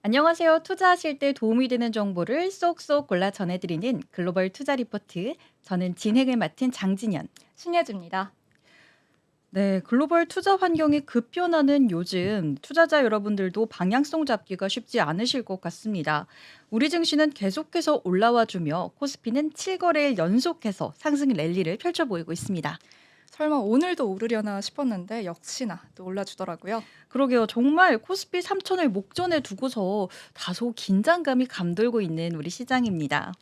안녕하세요. 투자하실 때 도움이 되는 정보를 쏙쏙 골라 전해드리는 글로벌 투자 리포트. 저는 진행을 맡은 장진현. 신예주입니다. 네, 글로벌 투자 환경이 급변하는 요즘 투자자 여러분들도 방향성 잡기가 쉽지 않으실 것 같습니다. 우리 증시는 계속해서 올라와 주며 코스피는 7거래일 연속해서 상승 랠리를 펼쳐 보이고 있습니다. 설마 오늘도 오르려나 싶었는데 역시나 또 올라주더라고요. 그러게요. 정말 코스피 3천을 목전에 두고서 다소 긴장감이 감돌고 있는 우리 시장입니다.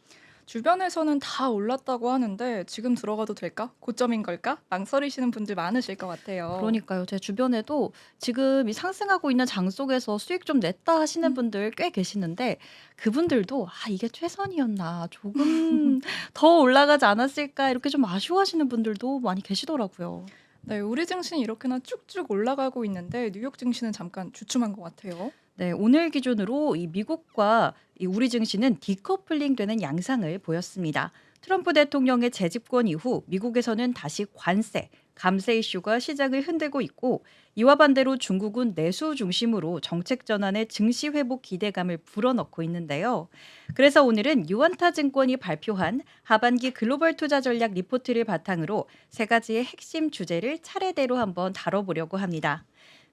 주변에서는 다 올랐다고 하는데 지금 들어가도 될까? 고점인 걸까? 망설이시는 분들 많으실 것 같아요. 그러니까요. 제 주변에도 지금 이 상승하고 있는 장 속에서 수익 좀 냈다 하시는 음. 분들 꽤 계시는데 그분들도 '아 이게 최선이었나. 조금 더 올라가지 않았을까.' 이렇게 좀 아쉬워하시는 분들도 많이 계시더라고요. 네, 우리 증시는 이렇게나 쭉쭉 올라가고 있는데 뉴욕 증시는 잠깐 주춤한 것 같아요. 네. 오늘 기준으로 이 미국과 이 우리 증시는 디커플링 되는 양상을 보였습니다. 트럼프 대통령의 재집권 이후 미국에서는 다시 관세, 감세 이슈가 시장을 흔들고 있고 이와 반대로 중국은 내수 중심으로 정책 전환에 증시 회복 기대감을 불어넣고 있는데요. 그래서 오늘은 유안타 증권이 발표한 하반기 글로벌 투자 전략 리포트를 바탕으로 세 가지의 핵심 주제를 차례대로 한번 다뤄보려고 합니다.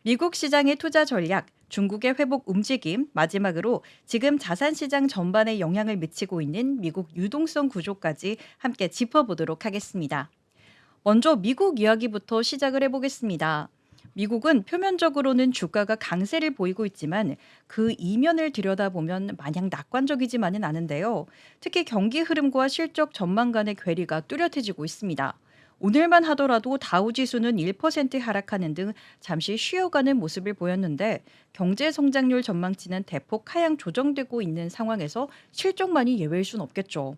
미국 시장의 투자 전략, 중국의 회복 움직임, 마지막으로 지금 자산 시장 전반에 영향을 미치고 있는 미국 유동성 구조까지 함께 짚어보도록 하겠습니다. 먼저 미국 이야기부터 시작을 해보겠습니다. 미국은 표면적으로는 주가가 강세를 보이고 있지만 그 이면을 들여다보면 마냥 낙관적이지만은 않은데요. 특히 경기 흐름과 실적 전망 간의 괴리가 뚜렷해지고 있습니다. 오늘만 하더라도 다우지수는 1% 하락하는 등 잠시 쉬어가는 모습을 보였는데 경제 성장률 전망치는 대폭 하향 조정되고 있는 상황에서 실적만이 예외일 순 없겠죠.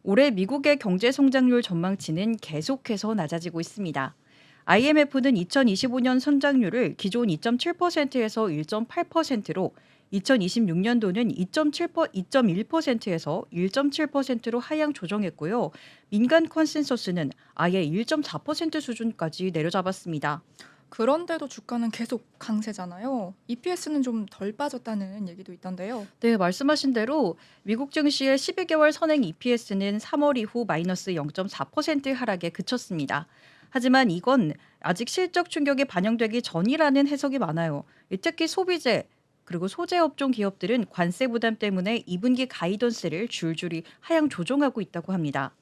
올해 미국의 경제 성장률 전망치는 계속해서 낮아지고 있습니다. IMF는 2025년 성장률을 기존 2.7%에서 1.8%로 2026년도는 2.1%에서 1.7%로 하향 조정했고요. 민간 컨센서스는 아예 1.4% 수준까지 내려잡았습니다. 그런데도 주가는 계속 강세잖아요. EPS는 좀 덜 빠졌다는 얘기도 있던데요. 네, 말씀하신 대로 미국 증시의 12개월 선행 EPS는 3월 이후 마이너스 0.4% 하락에 그쳤습니다. 하지만 이건 아직 실적 충격이 반영되기 전이라는 해석이 많아요. 특히 소비재 그리고 소재 업종 기업들은 관세 부담 때문에 2분기 가이던스를 줄줄이 하향 조정하고 있다고 합니다.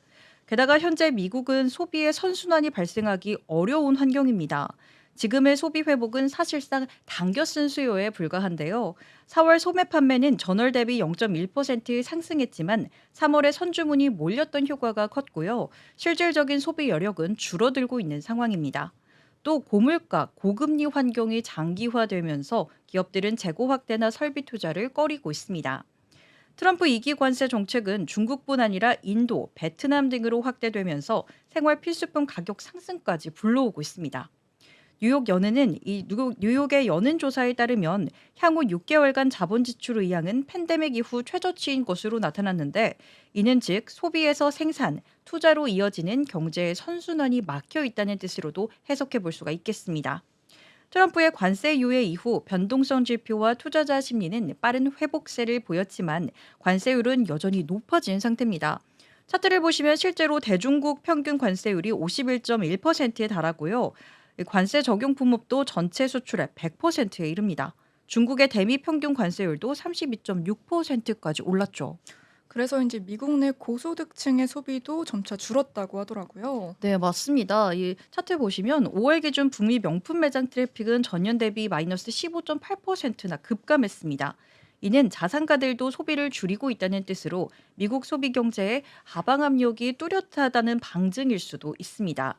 게다가 현재 미국은 소비의 선순환이 발생하기 어려운 환경입니다. 지금의 소비 회복은 사실상 당겨 쓴 수요에 불과한데요. 4월 소매 판매는 전월 대비 0.1% 상승했지만 3월에 선주문이 몰렸던 효과가 컸고요. 실질적인 소비 여력은 줄어들고 있는 상황입니다. 또 고물가, 고금리 환경이 장기화되면서 기업들은 재고 확대나 설비 투자를 꺼리고 있습니다. 트럼프 2기 관세 정책은 중국뿐 아니라 인도, 베트남 등으로 확대되면서 생활 필수품 가격 상승까지 불러오고 있습니다. 뉴욕 연은은 뉴욕의 연은 조사에 따르면 향후 6개월간 자본 지출 의향은 팬데믹 이후 최저치인 것으로 나타났는데 이는 즉 소비에서 생산, 투자로 이어지는 경제의 선순환이 막혀 있다는 뜻으로도 해석해 볼 수가 있겠습니다. 트럼프의 관세 유예 이후 변동성 지표와 투자자 심리는 빠른 회복세를 보였지만 관세율은 여전히 높아진 상태입니다. 차트를 보시면 실제로 대중국 평균 관세율이 51.1%에 달하고요. 관세 적용 품목도 전체 수출의 100%에 이릅니다. 중국의 대미 평균 관세율도 32.6%까지 올랐죠. 그래서인지 미국 내 고소득층의 소비도 점차 줄었다고 하더라고요. 네, 맞습니다. 이 차트 보시면 5월 기준 북미 명품 매장 트래픽은 전년 대비 마이너스 15.8%나 급감했습니다. 이는 자산가들도 소비를 줄이고 있다는 뜻으로 미국 소비 경제에 하방 압력이 뚜렷하다는 방증일 수도 있습니다.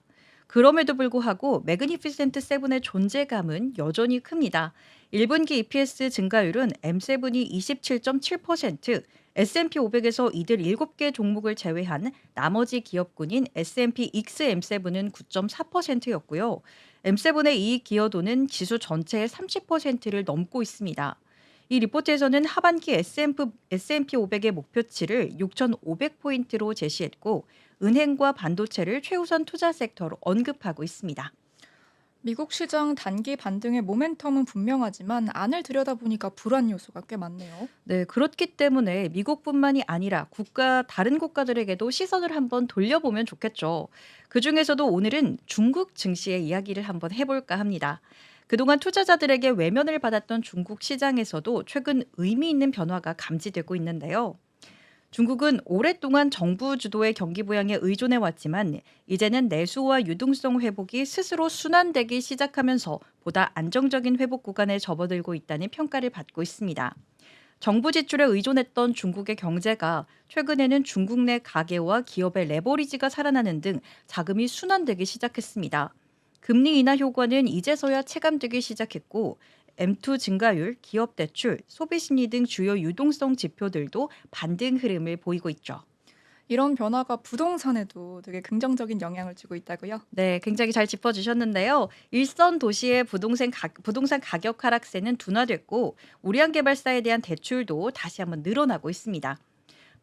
그럼에도 불구하고 매그니피센트 세븐의 존재감은 여전히 큽니다. 1분기 EPS 증가율은 M7이 27.7%, S&P 500에서 이들 7개 종목을 제외한 나머지 기업군인 S&P XM7은 9.4%였고요. M7의 이익 기여도는 지수 전체의 30%를 넘고 있습니다. 이 리포트에서는 하반기 S&P 500의 목표치를 6,500포인트로 제시했고 은행과 반도체를 최우선 투자 섹터로 언급하고 있습니다. 미국 시장 단기 반등의 모멘텀은 분명하지만 안을 들여다보니까 불안 요소가 꽤 많네요. 네, 그렇기 때문에 미국뿐만이 아니라 다른 국가들에게도 시선을 한번 돌려보면 좋겠죠. 그중에서도 오늘은 중국 증시의 이야기를 한번 해볼까 합니다. 그동안 투자자들에게 외면을 받았던 중국 시장에서도 최근 의미 있는 변화가 감지되고 있는데요. 중국은 오랫동안 정부 주도의 경기 부양에 의존해 왔지만 이제는 내수와 유동성 회복이 스스로 순환되기 시작하면서 보다 안정적인 회복 구간에 접어들고 있다는 평가를 받고 있습니다. 정부 지출에 의존했던 중국의 경제가 최근에는 중국 내 가계와 기업의 레버리지가 살아나는 등 자금이 순환되기 시작했습니다. 금리 인하 효과는 이제서야 체감되기 시작했고 M2 증가율, 기업 대출, 소비 심리 등 주요 유동성 지표들도 반등 흐름을 보이고 있죠. 이런 변화가 부동산에도 되게 긍정적인 영향을 주고 있다고요? 네, 굉장히 잘 짚어주셨는데요. 일선 도시의 부동산 가격 하락세는 둔화됐고 우량 개발사에 대한 대출도 다시 한번 늘어나고 있습니다.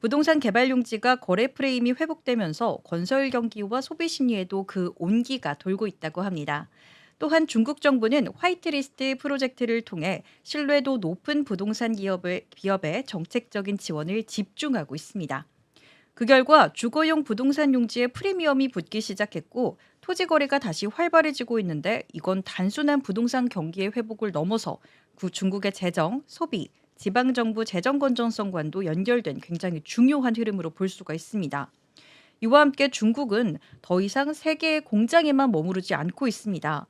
부동산 개발 용지가 거래 프레임이 회복되면서 건설 경기와 소비 심리에도 그 온기가 돌고 있다고 합니다. 또한 중국 정부는 화이트리스트 프로젝트를 통해 신뢰도 높은 부동산 기업의 정책적인 지원을 집중하고 있습니다. 그 결과 주거용 부동산 용지에 프리미엄이 붙기 시작했고 토지 거래가 다시 활발해지고 있는데 이건 단순한 부동산 경기의 회복을 넘어서 중국의 재정, 소비, 지방정부 재정 건전성과도 연결된 굉장히 중요한 흐름으로 볼 수가 있습니다. 이와 함께 중국은 더 이상 세계의 공장에만 머무르지 않고 있습니다.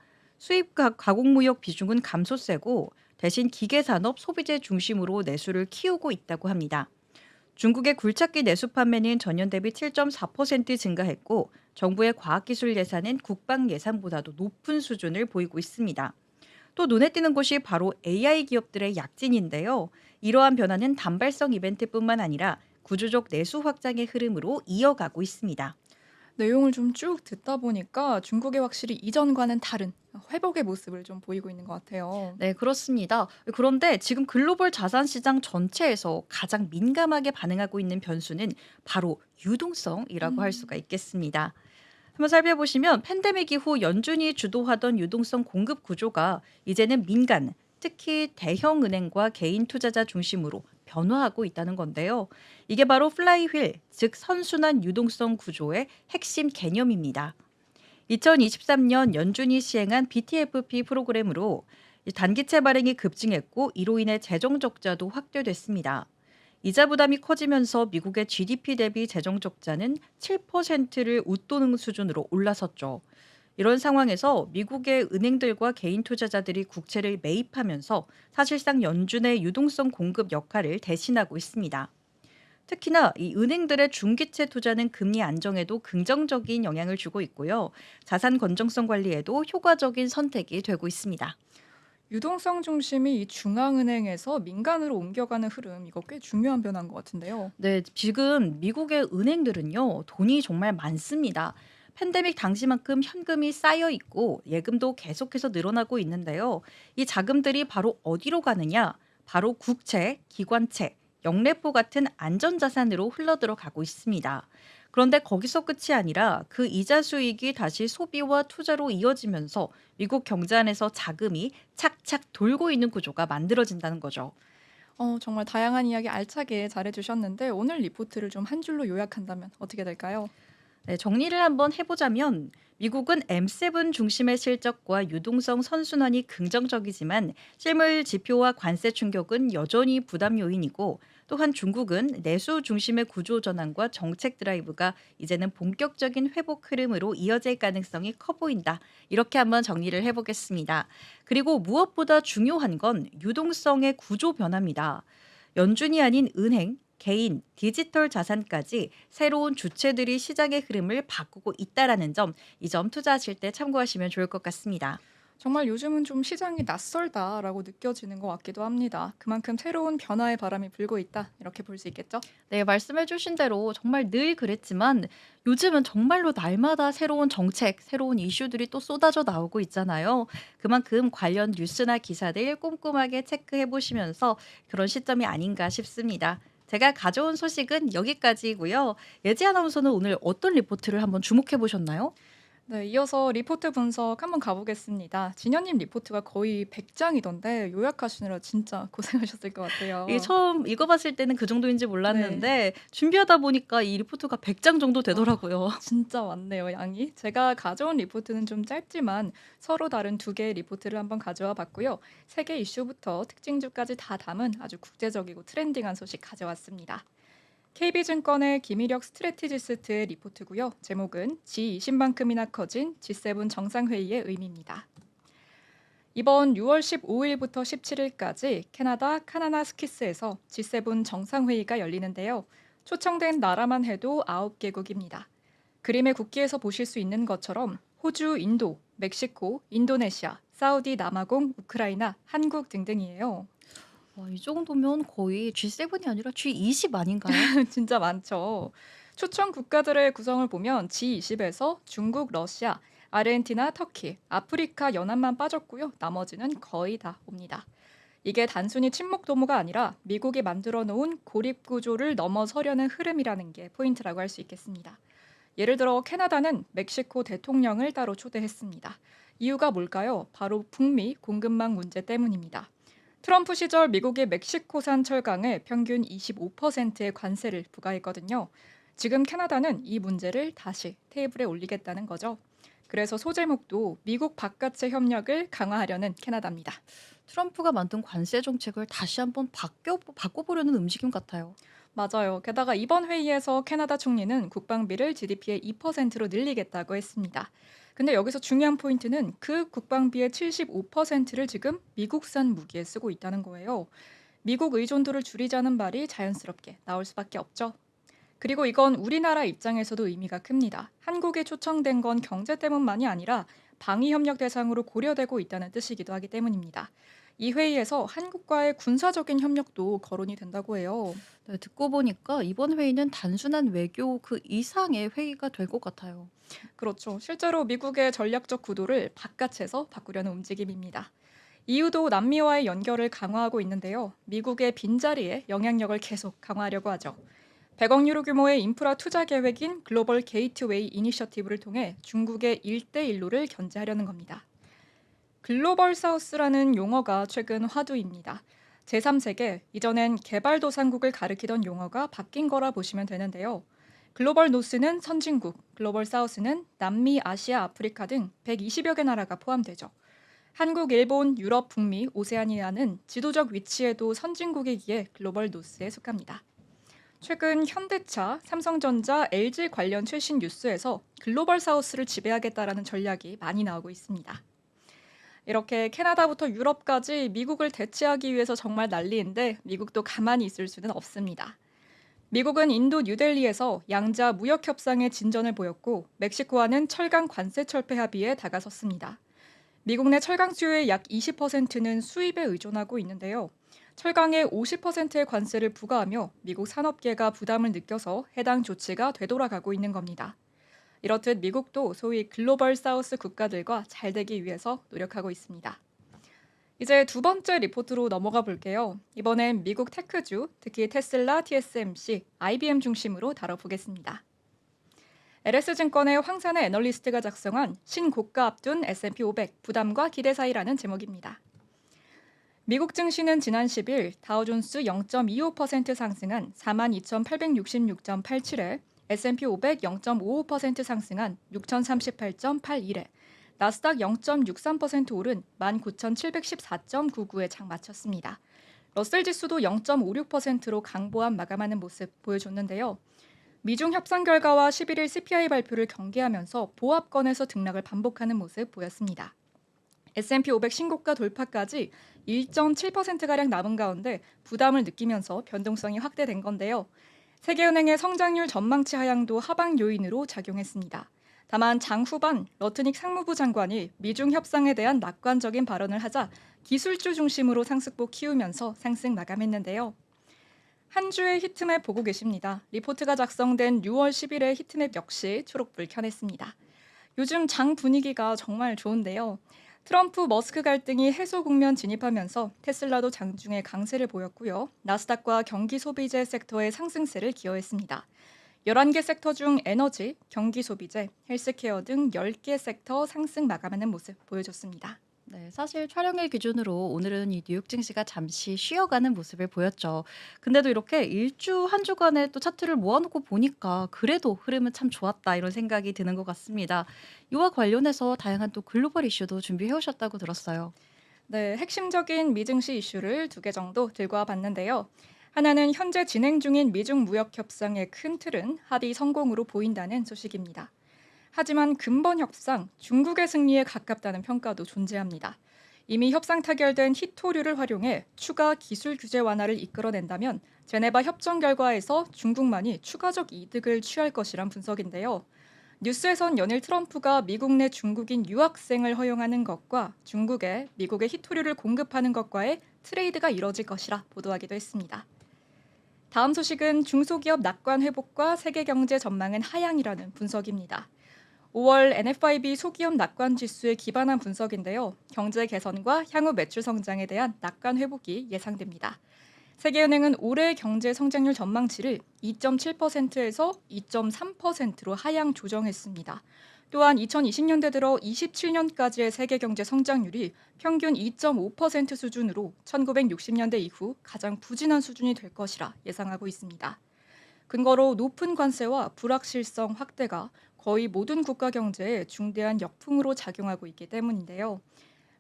가공무역 비중은 감소세고 대신 기계산업, 소비재 중심으로 내수를 키우고 있다고 합니다. 중국의 굴착기 내수 판매는 전년 대비 7.4% 증가했고 정부의 과학기술 예산은 국방 예산보다도 높은 수준을 보이고 있습니다. 또 눈에 띄는 것이 바로 AI 기업들의 약진인데요. 이러한 변화는 단발성 이벤트뿐만 아니라 구조적 내수 확장의 흐름으로 이어가고 있습니다. 내용을 좀 쭉 듣다 보니까 중국이 확실히 이전과는 다른 회복의 모습을 좀 보이고 있는 것 같아요. 네, 그렇습니다. 그런데 지금 글로벌 자산 시장 전체에서 가장 민감하게 반응하고 있는 변수는 바로 유동성이라고 할 수가 음. 있겠습니다. 한번 살펴보시면 팬데믹 이후 연준이 주도하던 유동성 공급 구조가 이제는 민간, 특히 대형 은행과 개인 투자자 중심으로 변화하고 있다는 건데요. 이게 바로 플라이휠, 즉 선순환 유동성 구조의 핵심 개념입니다. 2023년 연준이 시행한 BTFP 프로그램으로 이 단기채 발행이 급증했고 이로 인해 재정 적자도 확대됐습니다. 이자 부담이 커지면서 미국의 GDP 대비 재정 적자는 7%를 웃도는 수준으로 올라섰죠. 이런 상황에서 미국의 은행들과 개인 투자자들이 국채를 매입하면서 사실상 연준의 유동성 공급 역할을 대신하고 있습니다. 특히나 이 은행들의 중기채 투자는 금리 안정에도 긍정적인 영향을 주고 있고요. 자산 건정성 관리에도 효과적인 선택이 되고 있습니다. 유동성 중심이 이 중앙은행에서 민간으로 옮겨가는 흐름 이거 꽤 중요한 변화인 것 같은데요. 네, 지금 미국의 은행들은요, 돈이 정말 많습니다. 팬데믹 당시만큼 현금이 쌓여 있고 예금도 계속해서 늘어나고 있는데요. 이 자금들이 바로 어디로 가느냐? 바로 국채, 기관채, 영래포 같은 안전자산으로 흘러들어가고 있습니다. 그런데 거기서 끝이 아니라 그 이자 수익이 다시 소비와 투자로 이어지면서 미국 경제 안에서 자금이 착착 돌고 있는 구조가 만들어진다는 거죠. 정말 다양한 이야기 알차게 잘해주셨는데 오늘 리포트를 좀 한 줄로 요약한다면 어떻게 될까요? 네, 정리를 한번 해보자면 미국은 M7 중심의 실적과 유동성 선순환이 긍정적이지만 실물 지표와 관세 충격은 여전히 부담 요인이고 또한 중국은 내수 중심의 구조 전환과 정책 드라이브가 이제는 본격적인 회복 흐름으로 이어질 가능성이 커 보인다. 이렇게 한번 정리를 해보겠습니다. 그리고 무엇보다 중요한 건 유동성의 구조 변화입니다. 연준이 아닌 은행, 개인, 디지털 자산까지 새로운 주체들이 시장의 흐름을 바꾸고 있다라는 점, 이 점 투자하실 때 참고하시면 좋을 것 같습니다. 정말 요즘은 좀 시장이 낯설다라고 느껴지는 것 같기도 합니다. 그만큼 새로운 변화의 바람이 불고 있다 이렇게 볼 수 있겠죠? 네, 말씀해주신 대로 정말 늘 그랬지만 요즘은 정말로 날마다 새로운 정책, 새로운 이슈들이 또 쏟아져 나오고 있잖아요. 그만큼 관련 뉴스나 기사들 꼼꼼하게 체크해 보시면서 그런 시점이 아닌가 싶습니다. 제가 가져온 소식은 여기까지고요. 예지 아나운서는 오늘 어떤 리포트를 한번 주목해 보셨나요? 네, 이어서 리포트 분석 한번 가보겠습니다. 진현님 리포트가 거의 100장이던데 요약하시느라 진짜 고생하셨을 것 이게 같아요. 처음 읽어봤을 때는 그 정도인지 네. 몰랐는데 준비하다 보니까 이 리포트가 100장 정도 아, 되더라고요. 진짜 많네요, 양이. 제가 가져온 리포트는 좀 짧지만 서로 다른 두 개의 리포트를 한번 가져와 봤고요. 세계 이슈부터 특징주까지 다 담은 아주 국제적이고 트렌딩한 소식 가져왔습니다. KB증권의 김일혁 스트레티지스트의 리포트고요. 제목은 G20만큼이나 커진 G7 정상회의의 의미입니다. 이번 6월 15일부터 17일까지 캐나다 카나나스키스에서 G7 정상회의가 열리는데요. 초청된 나라만 해도 9개국입니다. 그림의 국기에서 보실 수 있는 것처럼 호주, 인도, 멕시코, 인도네시아, 사우디, 남아공, 우크라이나, 한국 등등이에요. 와, 이 정도면 거의 G7이 아니라 G20 아닌가요? 진짜 많죠. 초청 국가들의 구성을 보면 G20에서 중국, 러시아, 아르헨티나, 터키, 아프리카 연합만 빠졌고요. 나머지는 거의 다 옵니다. 이게 단순히 친목 도모가 아니라 미국이 만들어 놓은 고립 구조를 넘어서려는 흐름이라는 게 포인트라고 할 수 있겠습니다. 예를 들어 캐나다는 멕시코 대통령을 따로 초대했습니다. 이유가 뭘까요? 바로 북미 공급망 문제 때문입니다. 트럼프 시절 미국이 멕시코산 철강에 평균 25%의 관세를 부과했거든요. 지금 캐나다는 이 문제를 다시 테이블에 올리겠다는 거죠. 그래서 소제목도 미국 바깥의 협력을 강화하려는 캐나다입니다. 트럼프가 만든 관세 정책을 다시 한번 바꿔보려는 움직임 같아요. 맞아요. 게다가 이번 회의에서 캐나다 총리는 국방비를 GDP의 2%로 늘리겠다고 했습니다. 근데 여기서 중요한 포인트는 그 국방비의 75%를 지금 미국산 무기에 쓰고 있다는 거예요. 미국 의존도를 줄이자는 말이 자연스럽게 나올 수밖에 없죠. 그리고 이건 우리나라 입장에서도 의미가 큽니다. 한국에 초청된 건 경제 때문만이 아니라 방위 협력 대상으로 고려되고 있다는 뜻이기도 하기 때문입니다. 이 회의에서 한국과의 군사적인 협력도 거론이 된다고 해요. 네, 듣고 보니까 이번 회의는 단순한 외교 그 이상의 회의가 될 것 같아요. 그렇죠. 실제로 미국의 전략적 구도를 바깥에서 바꾸려는 움직임입니다. 이유도 남미와의 연결을 강화하고 있는데요. 미국의 빈자리에 영향력을 계속 강화하려고 하죠. 100억 유로 규모의 인프라 투자 계획인 글로벌 게이트웨이 이니셔티브를 통해 중국의 1대1로를 견제하려는 겁니다. 글로벌 사우스라는 용어가 최근 화두입니다. 제3세계, 이전엔 개발도상국을 가리키던 용어가 바뀐 거라 보시면 되는데요. 글로벌 노스는 선진국, 글로벌 사우스는 남미, 아시아, 아프리카 등 120여 개 나라가 포함되죠. 한국, 일본, 유럽, 북미, 오세아니아는 지도적 위치에도 선진국이기에 글로벌 노스에 속합니다. 최근 현대차, 삼성전자, LG 관련 최신 뉴스에서 글로벌 사우스를 지배하겠다라는 전략이 많이 나오고 있습니다. 이렇게 캐나다부터 유럽까지 미국을 대체하기 위해서 정말 난리인데 미국도 가만히 있을 수는 없습니다. 미국은 인도 뉴델리에서 양자 무역 협상에 진전을 보였고 멕시코와는 철강 관세 철폐 합의에 다가섰습니다. 미국 내 철강 수요의 약 20%는 수입에 의존하고 있는데요. 철강에 50%의 관세를 부과하며 미국 산업계가 부담을 느껴서 해당 조치가 되돌아가고 있는 겁니다. 이렇듯 미국도 소위 글로벌 사우스 국가들과 잘 되기 위해서 노력하고 있습니다. 이제 두 번째 리포트로 넘어가 볼게요. 이번엔 미국 테크주, 특히 테슬라, TSMC, IBM 중심으로 다뤄보겠습니다. LS증권의 황사내 애널리스트가 작성한 신고가 앞둔 S&P 500 부담과 기대 사이라는 제목입니다. 미국 증시는 지난 10일 다우존스 0.25% 상승한 42,866.87에 S&P 500 0.55% 상승한 6,038.81에 나스닥 0.63% 오른 19,714.99에 장 마쳤습니다. 러셀 지수도 0.56%로 강보한 마감하는 모습 보여줬는데요. 미중 협상 결과와 11일 CPI 발표를 경계하면서 보합권에서 등락을 반복하는 모습 보였습니다. S&P 500 신고가 돌파까지 1.7%가량 남은 가운데 부담을 느끼면서 변동성이 확대된 건데요. 세계은행의 성장률 전망치 하향도 하방 요인으로 작용했습니다. 다만 장 후반 러트닉 상무부 장관이 미중 협상에 대한 낙관적인 발언을 하자 기술주 중심으로 상승폭 키우면서 상승 마감했는데요. 한 주의 히트맵 보고 계십니다. 리포트가 작성된 6월 10일의 히트맵 역시 초록불 켜냈습니다. 요즘 장 분위기가 정말 좋은데요. 트럼프 머스크 갈등이 해소 국면 진입하면서 테슬라도 장중에 강세를 보였고요. 나스닥과 경기 소비재 섹터의 상승세를 기여했습니다. 11개 섹터 중 에너지, 경기 소비재, 헬스케어 등 10개 섹터 상승 마감하는 모습 보여줬습니다. 네, 사실 촬영일 기준으로 오늘은 이 뉴욕 증시가 잠시 쉬어가는 모습을 보였죠. 근데도 이렇게 일주 한 주간의 또 차트를 모아놓고 보니까 그래도 흐름은 참 좋았다 이런 생각이 드는 것 같습니다. 이와 관련해서 다양한 또 글로벌 이슈도 준비해 오셨다고 들었어요. 네, 핵심적인 미증시 이슈를 2개 정도 들고 와봤는데요. 하나는 현재 진행 중인 미중 무역 협상의 큰 틀은 합의 성공으로 보인다는 소식입니다. 하지만 근본 협상, 중국의 승리에 가깝다는 평가도 존재합니다. 이미 협상 타결된 히토류를 활용해 추가 기술 규제 완화를 이끌어낸다면 제네바 협정 결과에서 중국만이 추가적 이득을 취할 것이란 분석인데요. 뉴스에선 연일 트럼프가 미국 내 중국인 유학생을 허용하는 것과 중국에 미국의 히토류를 공급하는 것과의 트레이드가 이뤄질 것이라 보도하기도 했습니다. 다음 소식은 중소기업 낙관 회복과 세계 경제 전망은 하향이라는 분석입니다. 5월 NFIB 소기업 낙관 지수에 기반한 분석인데요. 경제 개선과 향후 매출 성장에 대한 낙관 회복이 예상됩니다. 세계은행은 올해 경제 성장률 전망치를 2.7%에서 2.3%로 하향 조정했습니다. 또한 2020년대 들어 27년까지의 세계 경제 성장률이 평균 2.5% 수준으로 1960년대 이후 가장 부진한 수준이 될 것이라 예상하고 있습니다. 근거로 높은 관세와 불확실성 확대가 거의 모든 국가 경제에 중대한 역풍으로 작용하고 있기 때문인데요.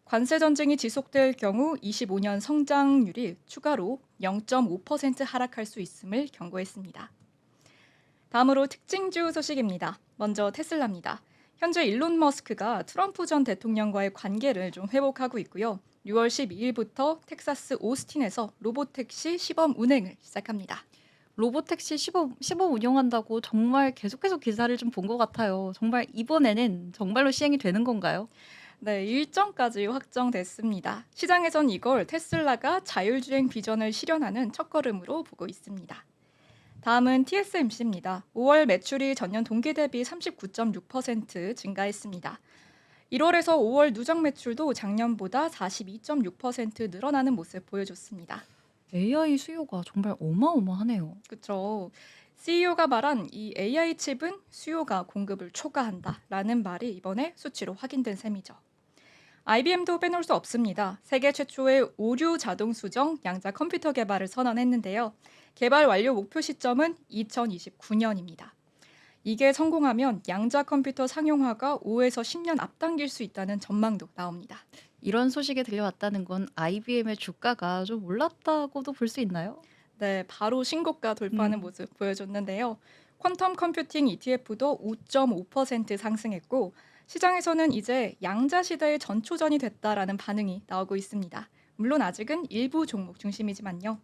관세 전쟁이 지속될 경우 25년 성장률이 추가로 0.5% 하락할 수 있음을 경고했습니다. 다음으로 특징주 소식입니다. 먼저 테슬라입니다. 현재 일론 머스크가 트럼프 전 대통령과의 관계를 좀 회복하고 있고요. 6월 12일부터 텍사스 오스틴에서 로보택시 시범 운행을 시작합니다. 로보택시 시범 운영한다고 정말 계속해서 기사를 좀 본 것 같아요. 정말 이번에는 정말로 시행이 되는 건가요? 네, 일정까지 확정됐습니다. 시장에선 이걸 테슬라가 자율주행 비전을 실현하는 첫걸음으로 보고 있습니다. 다음은 TSMC입니다. 5월 매출이 전년 동기 대비 39.6% 증가했습니다. 1월에서 5월 누적 매출도 작년보다 42.6% 늘어나는 모습 보여줬습니다. AI 수요가 정말 어마어마하네요. 그렇죠. CEO가 말한 이 AI 칩은 수요가 공급을 초과한다라는 말이 이번에 수치로 확인된 셈이죠. IBM도 빼놓을 수 없습니다. 세계 최초의 오류 자동 수정 양자 컴퓨터 개발을 선언했는데요. 개발 완료 목표 시점은 2029년입니다. 이게 성공하면 양자 컴퓨터 상용화가 5에서 10년 앞당길 수 있다는 전망도 나옵니다. 이런 소식이 들려왔다는 건 IBM의 주가가 좀 올랐다고도 볼 수 있나요? 네, 바로 신고가 돌파하는 음. 모습 보여줬는데요. 퀀텀 컴퓨팅 ETF도 5.5% 상승했고 시장에서는 이제 양자 시대의 전초전이 됐다라는 반응이 나오고 있습니다. 물론 아직은 일부 종목 중심이지만요.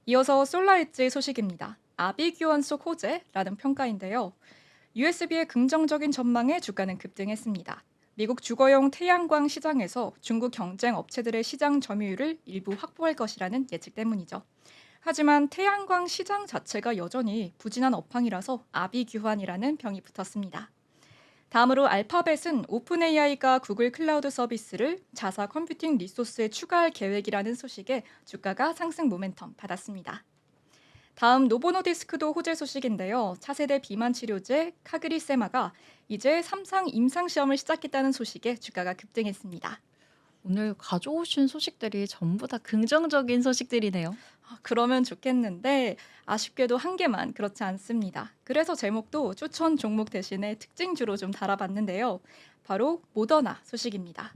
이어서 솔라엣지 소식입니다. 아비규환 속 호재라는 평가인데요. USB의 긍정적인 전망에 주가는 급등했습니다. 미국 주거용 태양광 시장에서 중국 경쟁 업체들의 시장 점유율을 일부 확보할 것이라는 예측 때문이죠. 하지만 태양광 시장 자체가 여전히 부진한 업황이라서 아비규환이라는 병이 붙었습니다. 다음으로 알파벳은 오픈 AI가 구글 클라우드 서비스를 자사 컴퓨팅 리소스에 추가할 계획이라는 소식에 주가가 상승 모멘텀 받았습니다. 다음 노보노디스크도 호재 소식인데요. 차세대 비만 치료제 카그리세마가 이제 3상 임상 시험을 시작했다는 소식에 주가가 급등했습니다. 오늘 가져오신 소식들이 전부 다 긍정적인 소식들이네요. 그러면 좋겠는데 아쉽게도 한 개만 그렇지 않습니다. 그래서 제목도 추천 종목 대신에 특징주로 좀 달아봤는데요. 바로 모더나 소식입니다.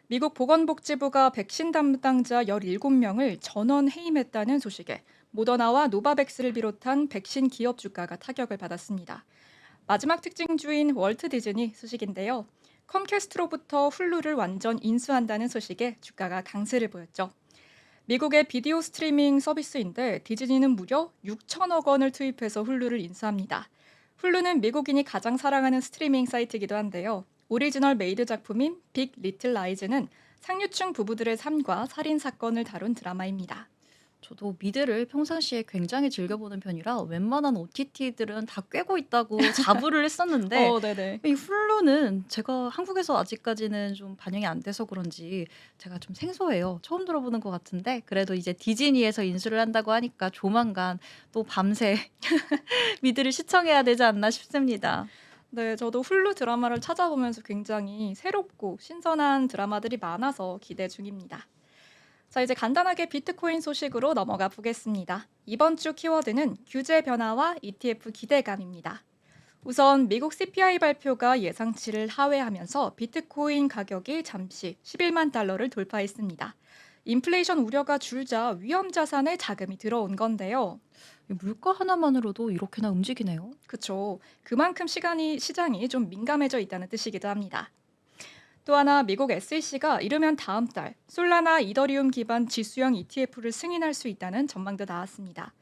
미국 보건복지부가 백신 담당자 17명을 전원 해임했다는 소식에 모더나와 노바백스를 비롯한 백신 기업 주가가 타격을 받았습니다. 마지막 특징주인 월트 디즈니 소식인데요. 컴캐스트로부터 훌루를 완전 인수한다는 소식에 주가가 강세를 보였죠. 미국의 비디오 스트리밍 서비스인데 디즈니는 무려 6천억 원을 투입해서 훌루를 인수합니다. 훌루는 미국인이 가장 사랑하는 스트리밍 사이트이기도 한데요. 오리지널 메이드 작품인 빅 리틀 라이즈는 상류층 부부들의 삶과 살인 사건을 다룬 드라마입니다. 저도 미드를 평상시에 굉장히 즐겨보는 편이라 웬만한 OTT들은 다 꿰고 있다고 자부를 했었는데 네네. 이 훌루는 제가 한국에서 아직까지는 좀 반영이 안 돼서 그런지 제가 좀 생소해요. 처음 들어보는 것 같은데 그래도 이제 디즈니에서 인수를 한다고 하니까 조만간 또 밤새 미드를 시청해야 되지 않나 싶습니다. 네, 저도 훌루 드라마를 찾아보면서 굉장히 새롭고 신선한 드라마들이 많아서 기대 중입니다. 자, 이제 간단하게 비트코인 소식으로 넘어가 보겠습니다. 이번 주 키워드는 규제 변화와 ETF 기대감입니다. 우선 미국 CPI 발표가 예상치를 하회하면서 비트코인 가격이 잠시 11만 달러를 돌파했습니다. 인플레이션 우려가 줄자 위험 자산에 자금이 들어온 건데요. 이 물가 하나만으로도 이렇게나 움직이네요. 그쵸. 그만큼 시장이 좀 민감해져 있다는 뜻이기도 합니다. 또 하나 미국 SEC가 이르면 다음 달 솔라나 이더리움 기반 지수형 ETF를 승인할 수 있다는 전망도 나왔습니다.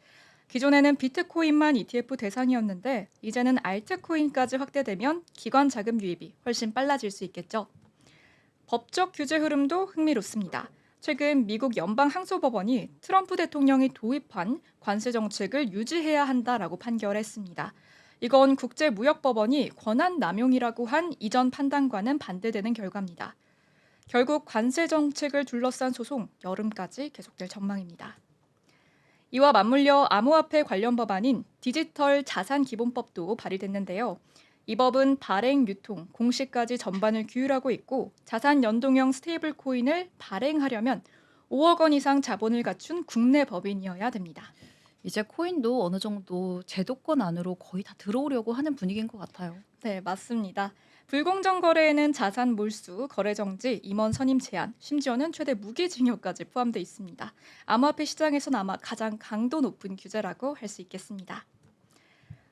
기존에는 비트코인만 ETF 대상이었는데 이제는 알트코인까지 확대되면 기관 자금 유입이 훨씬 빨라질 수 있겠죠. 법적 규제 흐름도 흥미롭습니다. 최근 미국 연방 항소법원이 트럼프 대통령이 도입한 관세 정책을 유지해야 한다라고 판결했습니다. 이건 국제무역법원이 권한 남용이라고 한 이전 판단과는 반대되는 결과입니다. 결국 관세 정책을 둘러싼 소송 여름까지 계속될 전망입니다. 이와 맞물려 암호화폐 관련 법안인 디지털 자산 기본법도 발의됐는데요. 이 법은 발행, 유통, 공시까지 전반을 규율하고 있고 자산 연동형 스테이블 코인을 발행하려면 5억 원 이상 자본을 갖춘 국내 법인이어야 됩니다. 이제 코인도 어느 정도 제도권 안으로 거의 다 들어오려고 하는 분위기인 것 같아요. 네, 맞습니다. 불공정 거래에는 자산 몰수, 거래 정지, 임원 선임 제한, 심지어는 최대 무기징역까지 포함되어 있습니다. 암호화폐 시장에서는 아마 가장 강도 높은 규제라고 할 수 있겠습니다.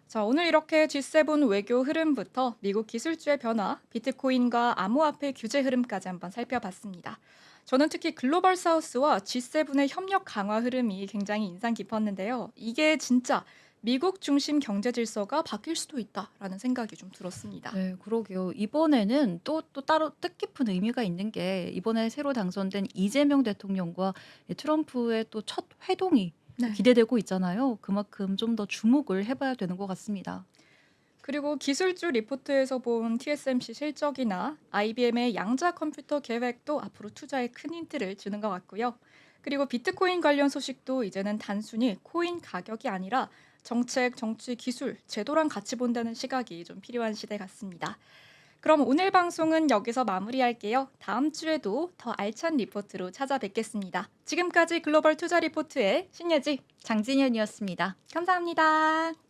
자, 오늘 이렇게 G7 외교 흐름부터 미국 기술주의 변화, 비트코인과 암호화폐 규제 흐름까지 한번 살펴봤습니다. 저는 특히 글로벌 사우스와 G7의 협력 강화 흐름이 굉장히 인상 깊었는데요. 이게 진짜 미국 중심 경제 질서가 바뀔 수도 있다라는 생각이 좀 들었습니다. 네, 그러게요. 이번에는 또 따로 뜻깊은 의미가 있는 게 이번에 새로 당선된 이재명 대통령과 이 트럼프의 또 첫 회동이 네. 기대되고 있잖아요. 그만큼 좀 더 주목을 해봐야 되는 것 같습니다. 그리고 기술주 리포트에서 본 TSMC 실적이나 IBM의 양자 컴퓨터 계획도 앞으로 투자에 큰 힌트를 주는 것 같고요. 그리고 비트코인 관련 소식도 이제는 단순히 코인 가격이 아니라 정책, 정치, 기술, 제도랑 같이 본다는 시각이 좀 필요한 시대 같습니다. 그럼 오늘 방송은 여기서 마무리할게요. 다음 주에도 더 알찬 리포트로 찾아뵙겠습니다. 지금까지 글로벌 투자 리포트의 신예지 장진현이었습니다. 감사합니다.